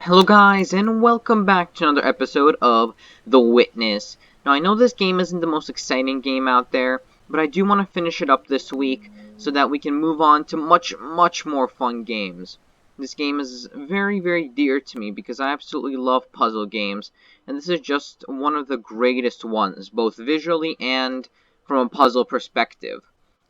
Hello guys, and welcome back to another episode of The Witness. Now I know this game isn't the most exciting game out there, but I do want to finish it up this week so that we can move on to much more fun games. This game is very dear to me because I absolutely love puzzle games, and this is just one of the greatest ones, both visually and from a puzzle perspective.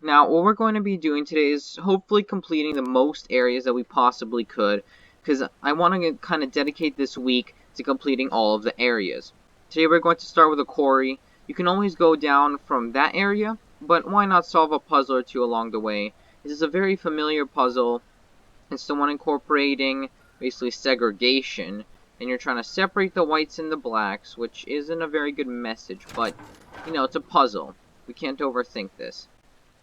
Now what we're going to be doing today is hopefully completing the most areas that we possibly could, because I want to kind of dedicate this week to completing all of the areas. Today we're going to start with a quarry. You can always go down from that area, but why not solve a puzzle or two along the way? This is a very familiar puzzle. It's the one incorporating basically segregation, and you're trying to separate the whites and the blacks, which isn't a very good message, but, you know, it's a puzzle. We can't overthink this.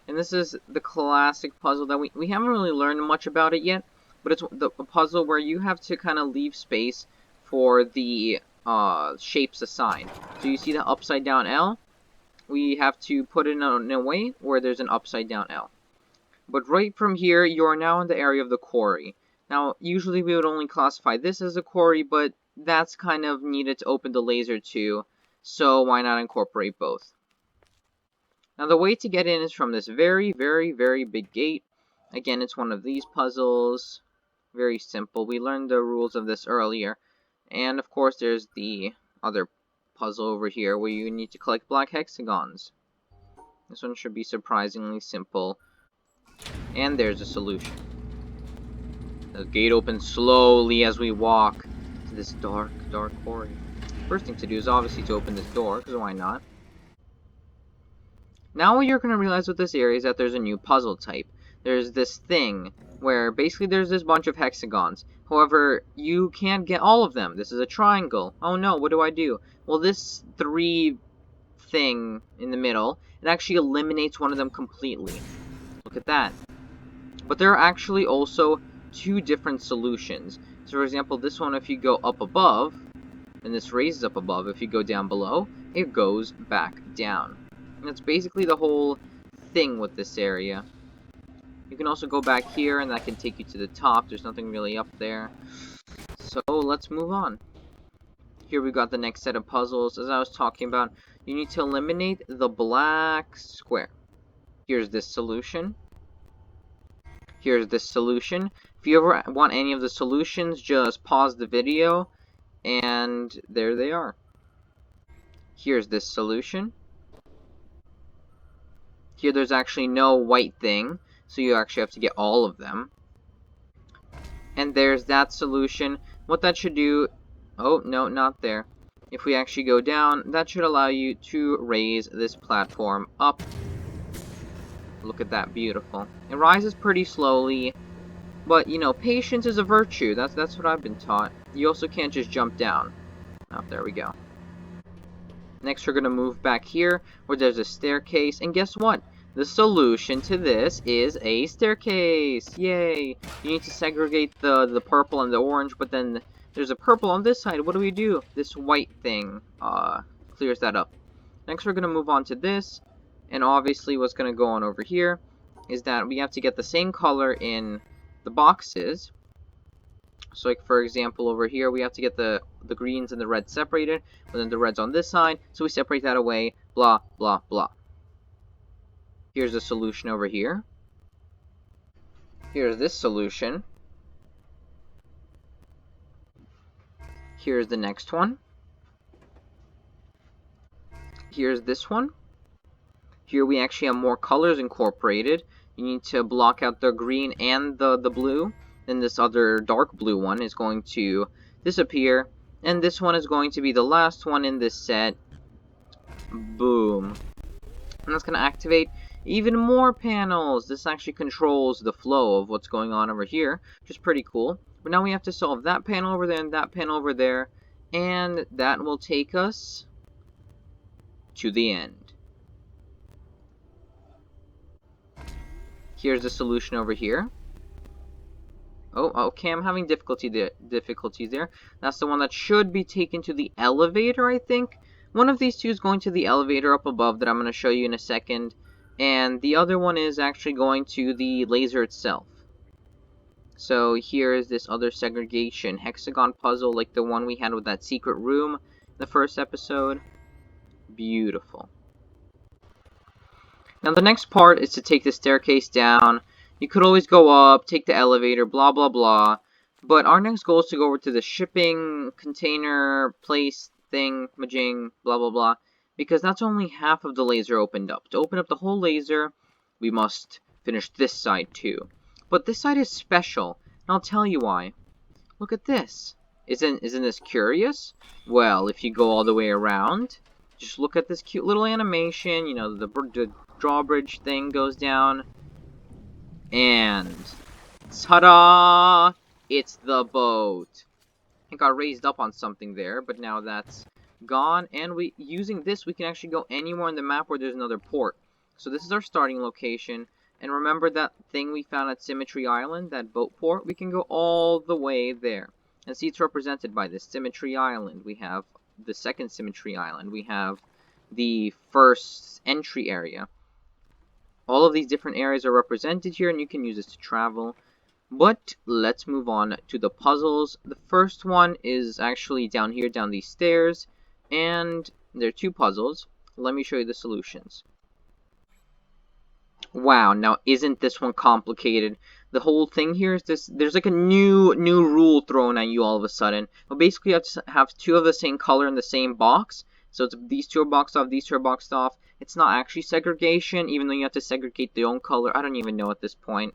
And this is the classic puzzle that we haven't really learned much about it yet, but it's a puzzle where you have to kind of leave space for the shapes assigned. So you see the upside down L? We have to put it in a way where there's an upside down L. But right from here, you are now in the area of the quarry. Now, usually we would only classify this as a quarry, but that's kind of needed to open the laser too, so why not incorporate both? Now, the way to get in is from this very big gate. Again, it's one of these puzzles. Very simple. We learned the rules of this earlier. And of course there's the other puzzle over here where you need to collect black hexagons. This one should be surprisingly simple. And there's a solution. The gate opens slowly as we walk to this dark quarry. First thing to do is obviously to open this door, because why not? Now what you're going to realize with this area is that there's a new puzzle type. There's this thing where basically there's this bunch of hexagons. However, you can't get all of them. This is a triangle. Oh no, what do I do? Well, this 3 thing in the middle, it actually eliminates one of them completely. Look at that. But there are actually also 2 different solutions. So for example, this one, if you go up above, and this raises up above, if you go down below, it goes back down. And that's basically the whole thing with this area. You can also go back here, and that can take you to the top. There's nothing really up there. So, let's move on. Here we've got the next set of puzzles. As I was talking about, you need to eliminate the black square. Here's this solution. Here's this solution. If you ever want any of the solutions, just pause the video, and there they are. Here's this solution. Here there's actually no white thing, so you actually have to get all of them. And there's that solution. What that should do... Oh, no, not there. If we actually go down, that should allow you to raise this platform up. Look at that, beautiful. It rises pretty slowly, but, you know, patience is a virtue. That's what I've been taught. You also can't just jump down. Oh, there we go. Next, we're going to move back here, where there's a staircase, and guess what? The solution to this is a staircase! Yay! You need to segregate the purple and the orange, but then there's a purple on this side. What do? This white thing clears that up. Next, we're going to move on to this, and obviously what's going to go on over here is that we have to get the same color in the boxes. So, like, for example, over here, we have to get the greens and the reds separated, but then the reds on this side, so we separate that away, blah, blah, blah. Here's the solution over here. Here's this solution. Here's the next one. Here's this one. Here we actually have more colors incorporated. You need to block out the green and the blue. Then this other dark blue one is going to disappear. And this one is going to be the last one in this set. Boom. And that's going to activate even more panels. This actually controls the flow of what's going on over here, which is pretty cool. But now we have to solve that panel over there and that panel over there, and that will take us to the end. Here's the solution over here. Oh, okay, I'm having difficulties there. That's the one that should be taken to the elevator, I think. One of these two is going to the elevator up above that I'm going to show you in a second. And the other one is actually going to the laser itself. So here is this other segregation hexagon puzzle, like the one we had with that secret room in the first episode. Beautiful. Now the next part is to take the staircase down. You could always go up, take the elevator, blah blah blah. But our next goal is to go over to the shipping container place thing, majing, blah blah blah. Because that's only half of the laser opened up. To open up the whole laser, we must finish this side too. But this side is special, and I'll tell you why. Look at this. Isn't this curious? Well, if you go all the way around, just look at this cute little animation. You know, the drawbridge thing goes down. And ta-da! It's the boat. It got raised up on something there, but now that's gone. And using this, we can actually go anywhere on the map where there's another port. So this is our starting location. And remember that thing we found at Symmetry Island, that boat port? We can go all the way there. And see, it's represented by this Symmetry Island. We have the second Symmetry Island. We have the first entry area. All of these different areas are represented here, and you can use this to travel. But let's move on to the puzzles. The first one is actually down here, down these stairs. And there are two puzzles. Let me show you the solutions. Wow, now isn't this one complicated? The whole thing here is this, there's like a new rule thrown at you all of a sudden. But basically you have to have two of the same color in the same box. So it's these two are boxed off, these two are boxed off. It's not actually segregation, even though you have to segregate their own color. I don't even know at this point.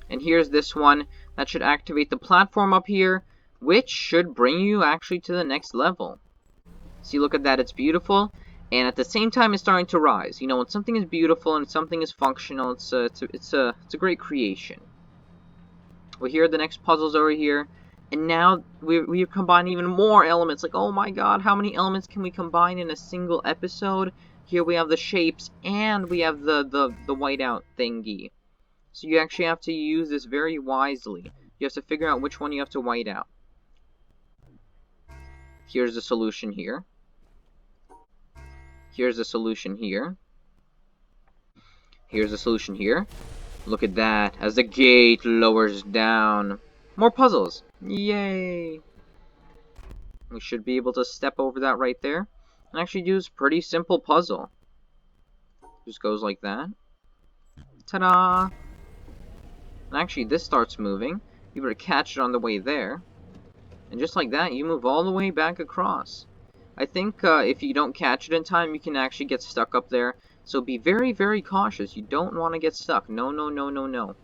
And here's this one that should activate the platform up here, which should bring you actually to the next level. See, look at that, it's beautiful. And at the same time, it's starting to rise. You know, when something is beautiful and something is functional, it's a great creation. Well, here are the next puzzles over here. And now we're combining even more elements. Like, oh my god, how many elements can we combine in a single episode? Here we have the shapes, and we have the whiteout thingy. So you actually have to use this very wisely. You have to figure out which one you have to white out. Here's the solution here. Here's the solution here. Here's the solution here. Look at that, as the gate lowers down. More puzzles. Yay! We should be able to step over that right there. And actually do this pretty simple puzzle. Just goes like that. Ta-da! And actually, this starts moving. You better catch it on the way there. And just like that, you move all the way back across. I think if you don't catch it in time, you can actually get stuck up there. So be very, very cautious. You don't want to get stuck. No, no, no, no, no.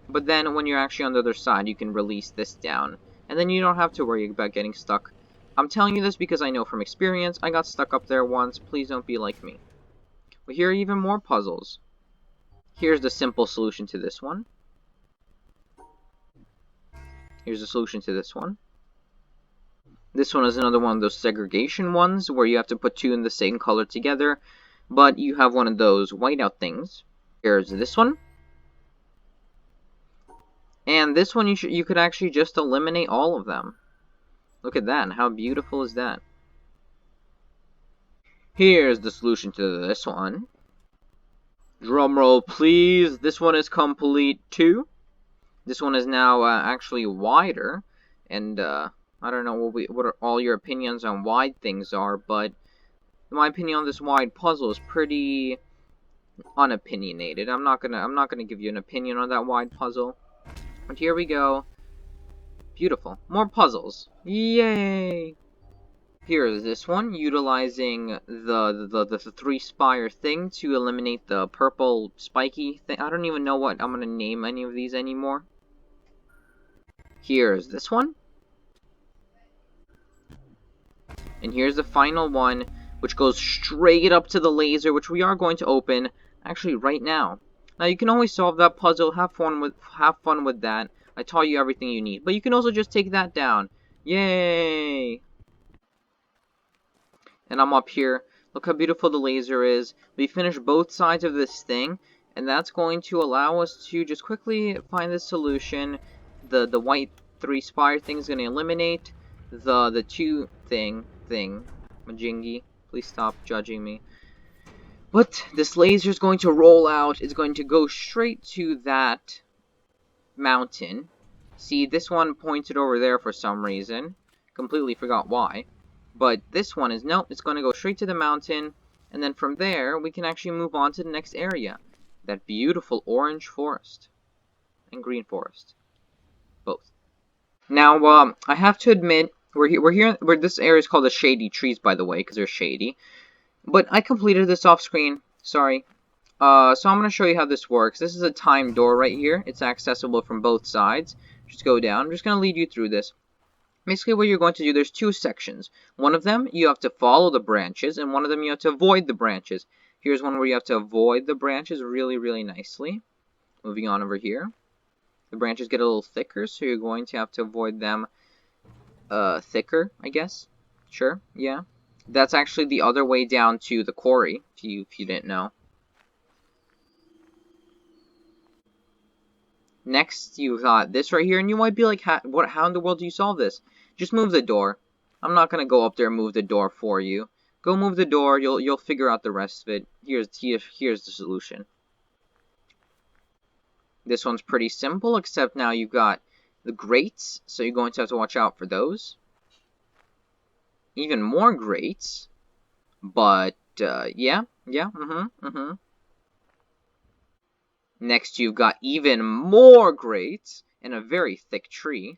But then when you're actually on the other side, you can release this down. And then you don't have to worry about getting stuck. I'm telling you this because I know from experience. I got stuck up there once. Please don't be like me. But here are even more puzzles. Here's the simple solution to this one. Here's the solution to this one. This one is another one of those segregation ones where you have to put two in the same color together, but you have one of those whiteout things. Here's this one. And this one you could actually just eliminate all of them. Look at that, and how beautiful is that? Here's the solution to this one. Drumroll please, this one is complete too. This one is now actually wider, and I don't know what all your opinions on wide things are, but my opinion on this wide puzzle is pretty unopinionated. I'm not gonna give you an opinion on that wide puzzle. But here we go. Beautiful. More puzzles. Yay! Here is this one, utilizing the three spire thing to eliminate the purple spiky thing. I don't even know what I'm gonna name any of these anymore. Here's this one. And here's the final one, which goes straight up to the laser, which we are going to open actually right now. Now you can always solve that puzzle, have fun with that. I taught you everything you need. But you can also just take that down. Yay! And I'm up here. Look how beautiful the laser is. We finished both sides of this thing, and that's going to allow us to just quickly find the solution. The white three spire thing is going to eliminate the two thing. Majingi, please stop judging me. But this laser is going to roll out. It's going to go straight to that mountain. See, this one pointed over there for some reason. Completely forgot why. But this one is, nope, it's going to go straight to the mountain. And then from there, we can actually move on to the next area. That beautiful orange forest. And green forest. Both. Now, I have to admit, this area is called the Shady Trees, by the way, because they're shady. But I completed this off screen. Sorry. So I'm going to show you how this works. This is a timed door right here. It's accessible from both sides. Just go down. I'm just going to lead you through this. Basically, what you're going to do, there's two sections. One of them, you have to follow the branches, and one of them, you have to avoid the branches. Here's one where you have to avoid the branches really, really nicely. Moving on over here. The branches get a little thicker, so you're going to have to avoid them thicker, I guess. Sure, yeah. That's actually the other way down to the quarry, if you didn't know. Next, you got this right here, and you might be like, how in the world do you solve this? Just move the door. I'm not gonna go up there and move the door for you. Go move the door, you'll figure out the rest of it. Here's the solution. This one's pretty simple, except now you've got the grates, so you're going to have to watch out for those. Even more grates, but, yeah, Next, you've got even more grates and a very thick tree.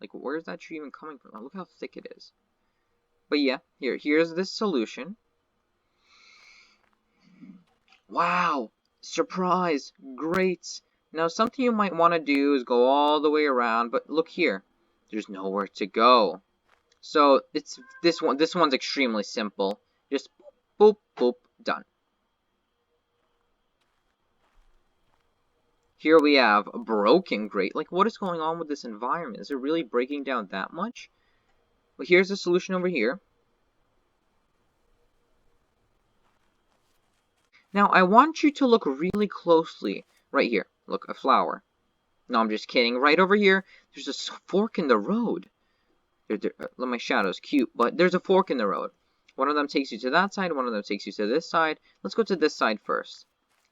Like, where's that tree even coming from? Oh, look how thick it is. But yeah, here's this solution. Wow! Surprise! Grates! Now, something you might want to do is go all the way around, but look here. There's nowhere to go. So, it's this one's extremely simple. Just boop, boop, done. Here we have a broken grate. Like, what is going on with this environment? Is it really breaking down that much? Well, here's the solution over here. Now, I want you to look really closely. Right here. Look, a flower. No, I'm just kidding. Right over here, there's a fork in the road. My shadow's cute, but there's a fork in the road. One of them takes you to that side, one of them takes you to this side. Let's go to this side first.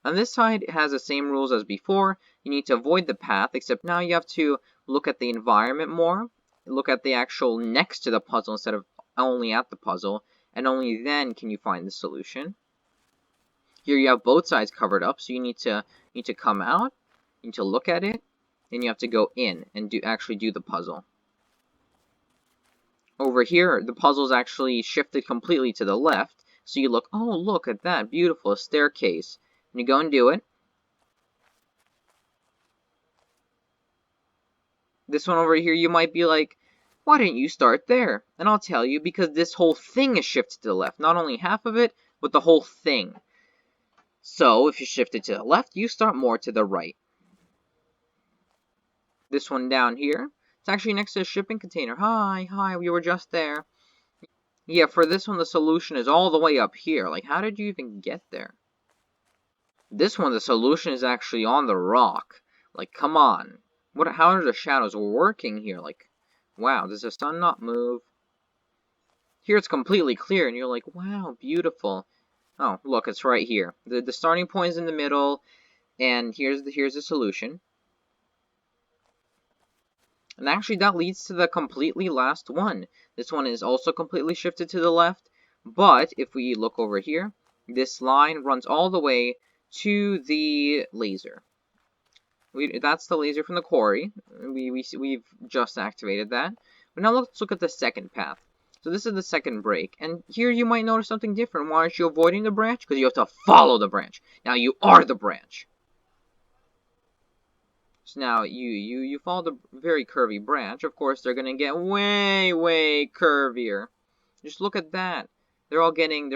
On this side, it has the same rules as before. You need to avoid the path, except now you have to look at the environment more. Look at the actual next to the puzzle instead of only at the puzzle. And only then can you find the solution. Here you have both sides covered up, so you need to come out. You need to look at it. Then you have to go in and actually do the puzzle. Over here, the puzzle's actually shifted completely to the left. So you look, oh, look at that beautiful staircase. And you go and do it. This one over here, you might be like, why didn't you start there? And I'll tell you, because this whole thing is shifted to the left. Not only half of it, but the whole thing. So, if you shift it to the left, you start more to the right. This one down here, it's actually next to a shipping container. Hi, we were just there. Yeah, for this one, the solution is all the way up here. Like, how did you even get there? This one, the solution is actually on the rock. Like, come on. How are the shadows working here? Like, wow, does the sun not move? Here it's completely clear, and you're like, wow, beautiful. Oh, look, it's right here. The starting point is in the middle, and here's the solution. And actually, that leads to the completely last one. This one is also completely shifted to the left, but if we look over here, this line runs all the way to the laser. That's the laser from the quarry. We've just activated that. But now let's look at the second path. So this is the second break, and here you might notice something different. Why aren't you avoiding the branch? Because you have to follow the branch. Now you are the branch. So now you follow the very curvy branch. Of course, they're gonna get way curvier. Just look at that. They're all getting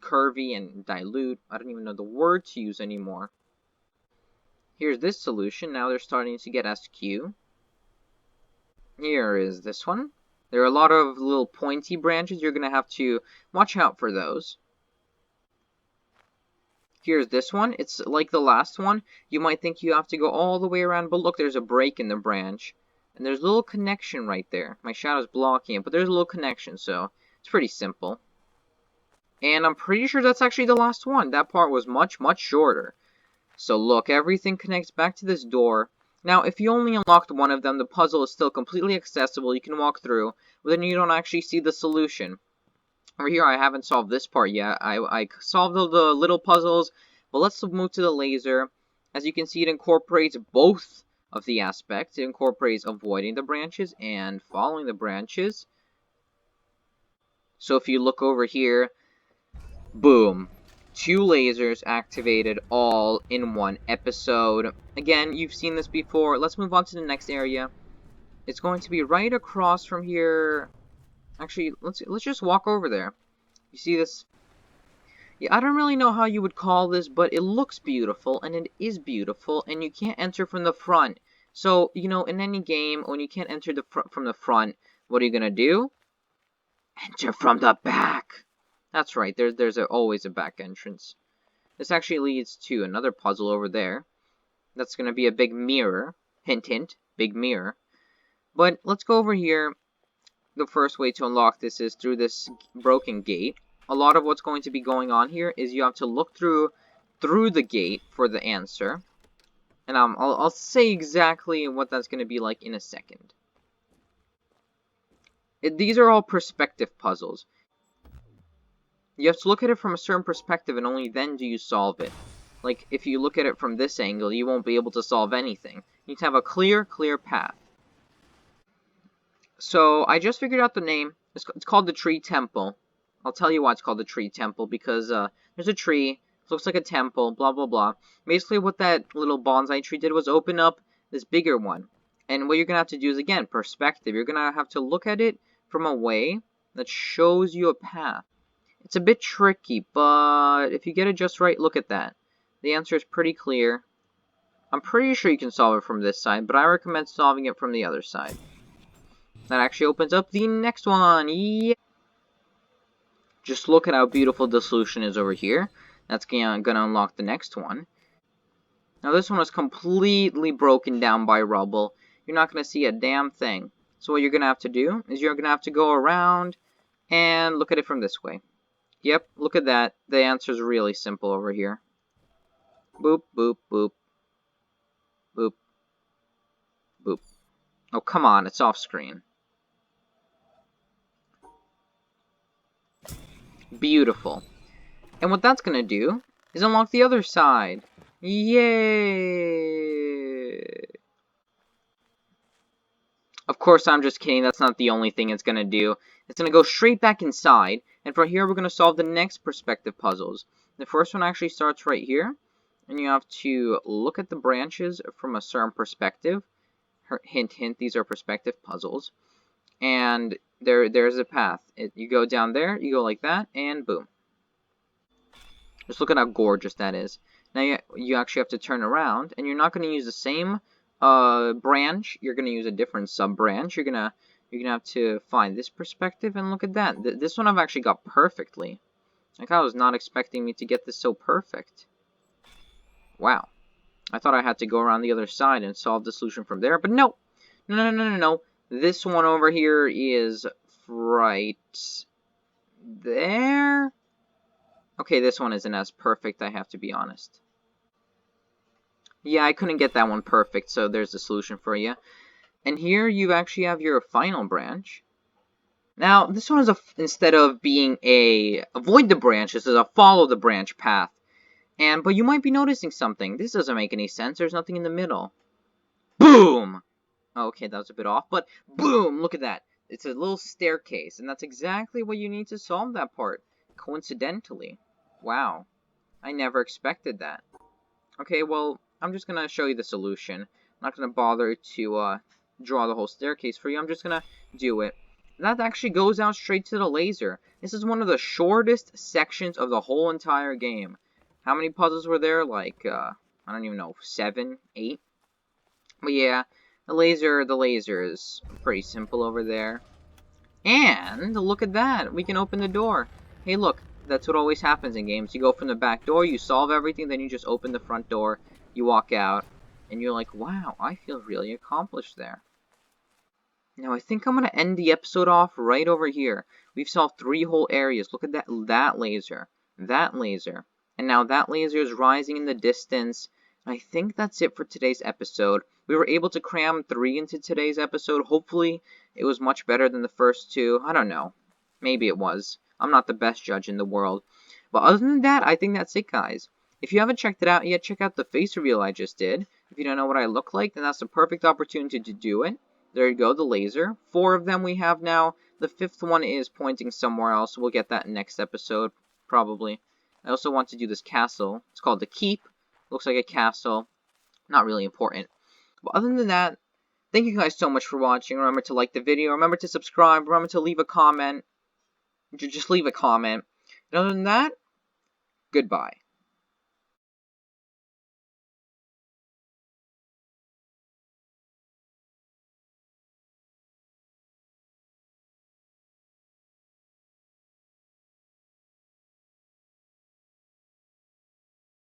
curvy and dilute. I don't even know the word to use anymore. Here's this solution. Now they're starting to get SQ. Here is this one. There are a lot of little pointy branches. You're gonna have to watch out for those. Here's this one. It's like the last one. You might think you have to go all the way around, but look, there's a break in the branch. And there's a little connection right there. My shadow's blocking it, but there's a little connection, so it's pretty simple. And I'm pretty sure that's actually the last one. That part was much shorter. So look, everything connects back to this door. Now, if you only unlocked one of them, the puzzle is still completely accessible. You can walk through, but then you don't actually see the solution. Over here, I haven't solved this part yet. I solved all the little puzzles, but let's move to the laser. As you can see, it incorporates both of the aspects. It incorporates avoiding the branches and following the branches. So if you look over here, boom. 2 lasers activated all in one episode. Again, you've seen this before. Let's move on to the next area. It's going to be right across from here. Actually, let's just walk over there. You see this? Yeah, I don't really know how you would call this, but it looks beautiful, and it is beautiful, and you can't enter from the front. So, you know, in any game, when you can't enter from the front, what are you gonna do? Enter from the back! That's right, there's always a back entrance. This actually leads to another puzzle over there. That's gonna be a big mirror. Hint, hint, big mirror. But let's go over here. The first way to unlock this is through this broken gate. A lot of what's going to be going on here is you have to look through the gate for the answer. And I'll say exactly what that's going to be like in a second. These are all perspective puzzles. You have to look at it from a certain perspective, and only then do you solve it. Like, if you look at it from this angle, you won't be able to solve anything. You need to have a clear path. So, I just figured out the name. It's called the Tree Temple. I'll tell you why it's called the Tree Temple, because there's a tree, it looks like a temple, blah blah blah. Basically what that little bonsai tree did was open up this bigger one. And what you're going to have to do is, again, perspective. You're going to have to look at it from a way that shows you a path. It's a bit tricky, but if you get it just right, look at that. The answer is pretty clear. I'm pretty sure you can solve it from this side, but I recommend solving it from the other side. That actually opens up the next one. Yeah. Just look at how beautiful the solution is over here. That's gonna unlock the next one. Now this one is completely broken down by rubble. You're not gonna see a damn thing. So what you're gonna have to do is you're gonna have to go around and look at it from this way. Yep, look at that. The answer is really simple over here. Boop, boop, boop. Boop. Boop. Oh, come on, it's off screen. Beautiful. And what that's gonna do is unlock the other side. Yay! Of course, I'm just kidding. That's not the only thing it's gonna do. It's gonna go straight back inside, and from here we're gonna solve the next perspective puzzles. The first one actually starts right here, and you have to look at the branches from a certain perspective. Hint, hint, these are perspective puzzles. And there's a path. You go down there, you go like that, and boom. Just look at how gorgeous that is. Now you actually have to turn around, and you're not going to use the same branch. You're going to use a different sub-branch. You're gonna have to find this perspective, and look at that. This one I've actually got perfectly. Like, I was not expecting me to get this so perfect. Wow. I thought I had to go around the other side and solve the solution from there, but no. No. This one over here is right there. Okay, this one isn't as perfect, I have to be honest. Yeah, I couldn't get that one perfect, so there's the solution for you. And here you actually have your final branch. Now, this one is instead of being a avoid the branch, this is a follow the branch path. But you might be noticing something. This doesn't make any sense. There's nothing in the middle. Boom! Okay, that was a bit off, but boom! Look at that. It's a little staircase, and that's exactly what you need to solve that part. Coincidentally. Wow. I never expected that. Okay, well, I'm just going to show you the solution. I'm not going to bother to draw the whole staircase for you. I'm just going to do it. That actually goes out straight to the laser. This is one of the shortest sections of the whole entire game. How many puzzles were there? Like, I don't even know, 7, 8? But yeah, the laser is pretty simple over there. And look at that, we can open the door. Hey, look, that's what always happens in games. You go from the back door, you solve everything, then you just open the front door, you walk out, and you're like, wow, I feel really accomplished there. Now, I think I'm going to end the episode off right over here. We've solved 3 whole areas. Look at that laser, and now that laser is rising in the distance. I think that's it for today's episode. We were able to cram 3 into today's episode. Hopefully, it was much better than the first 2. I don't know. Maybe it was. I'm not the best judge in the world. But other than that, I think that's it, guys. If you haven't checked it out yet, check out the face reveal I just did. If you don't know what I look like, then that's the perfect opportunity to do it. There you go, the laser. 4 of them we have now. The 5th one is pointing somewhere else. We'll get that next episode, probably. I also want to do this castle. It's called the Keep. Looks like a castle. Not really important. But other than that, thank you guys so much for watching. Remember to like the video. Remember to subscribe. Remember to leave a comment. Just leave a comment. And other than that, goodbye.